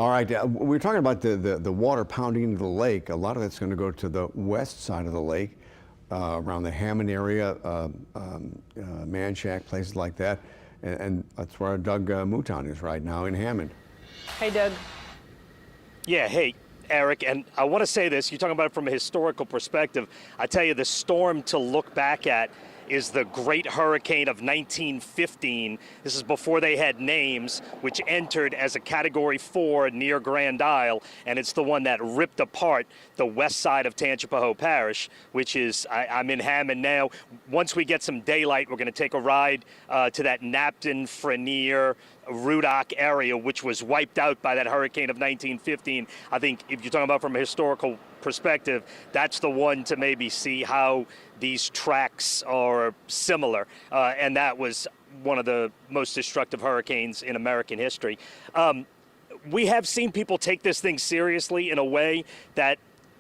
All right, we're talking about the water pounding into the lake. A lot of that's going to go to the west side of the lake, around the Hammond area, Manchac, places like that. And that's where Doug Mouton is right now in Hammond. Hey, Doug. Yeah, hey, Eric, and I want to say this. You're talking about it from a historical perspective. I tell you, the storm to look back at is the Great Hurricane of 1915. This is before they had names, which entered as a Category 4 near Grand Isle, and it's the one that ripped apart the west side of Tangipahoa Parish, which is, I'm in Hammond now. Once we get some daylight, we're going to take a ride to that Napton, Frenier, Rudock area, which was wiped out by that hurricane of 1915. I think if you're talking about from a historical perspective, that's the one to maybe see how these tracks are similar. And that was one of the most destructive hurricanes in American history. We have seen people take this thing seriously in a way that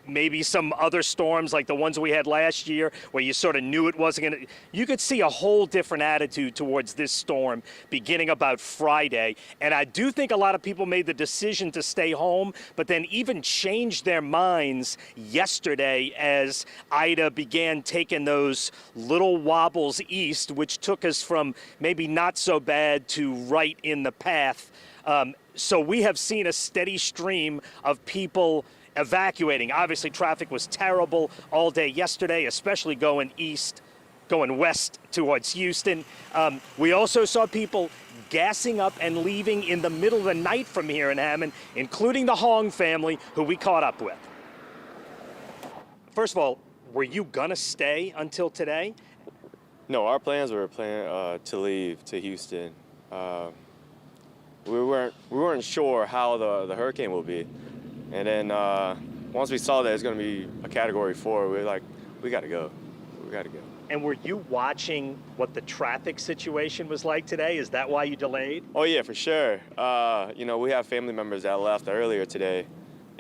maybe some other storms like the ones we had last year where you sort of knew it wasn't going to, you could see a whole different attitude towards this storm beginning about Friday. And I do think a lot of people made the decision to stay home, but then even changed their minds yesterday as Ida began taking those little wobbles east, which took us from maybe not so bad to right in the path. So we have seen a steady stream of people evacuating. Obviously, traffic was terrible all day yesterday, especially going west towards Houston. We also saw people gassing up and leaving in the middle of the night from here in Hammond, including the Hong family, who we caught up with. First of all, were you gonna stay until today? No, our plans were to leave to Houston. We weren't sure how the hurricane will be. And then once we saw that it's going to be a Category 4, we were like, we got to go. We got to go. And were you watching what the traffic situation was like today? Is that why you delayed? Oh, yeah, for sure. You know, we have family members that left earlier today,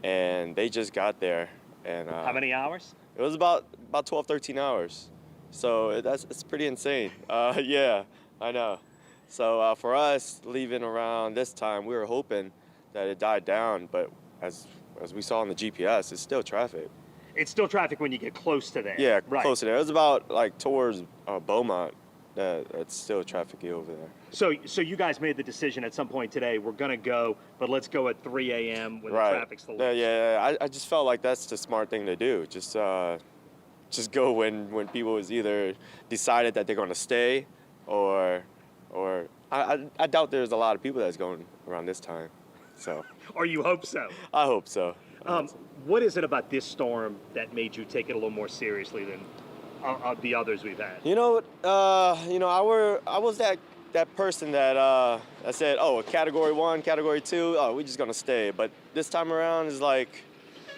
and they just got there. And how many hours? It was about 12, 13 hours. So it's pretty insane. Yeah, I know. So for us, leaving around this time, we were hoping that it died down, but as we saw on the GPS, it's still traffic. It's still traffic when you get close to there. Yeah, right. Close to there. It was about like towards Beaumont. It's still trafficy over there. So you guys made the decision at some point today, we're going to go, but let's go at 3 a.m. when right. the traffic's the lowest. Yeah. I just felt like that's the smart thing to do. Just go when people is either decided that they're going to stay or I doubt there's a lot of people that's going around this time. So. Or you hope so. I hope so. What is it about this storm that made you take it a little more seriously than the others we've had? You know, I was that person that said, oh, a Category 1, Category 2, oh, we're just gonna stay. But this time around is like,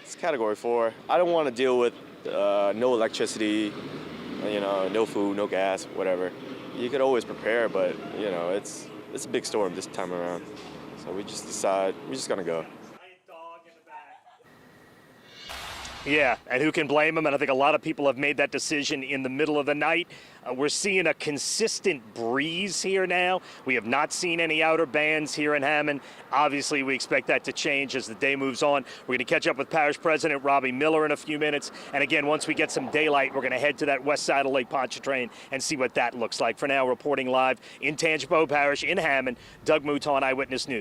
it's Category 4. I don't want to deal with no electricity, no food, no gas, whatever. You could always prepare, but it's a big storm this time around. So we just decide we're just gonna go. Yeah, and who can blame them? And I think a lot of people have made that decision in the middle of the night. We're seeing a consistent breeze here now. We have not seen any outer bands here in Hammond. Obviously, we expect that to change as the day moves on. We're going to catch up with Parish President Robbie Miller in a few minutes. And again, once we get some daylight, we're going to head to that west side of Lake Pontchartrain and see what that looks like. For now, reporting live in Tangipahoa Parish in Hammond, Doug Mouton, Eyewitness News.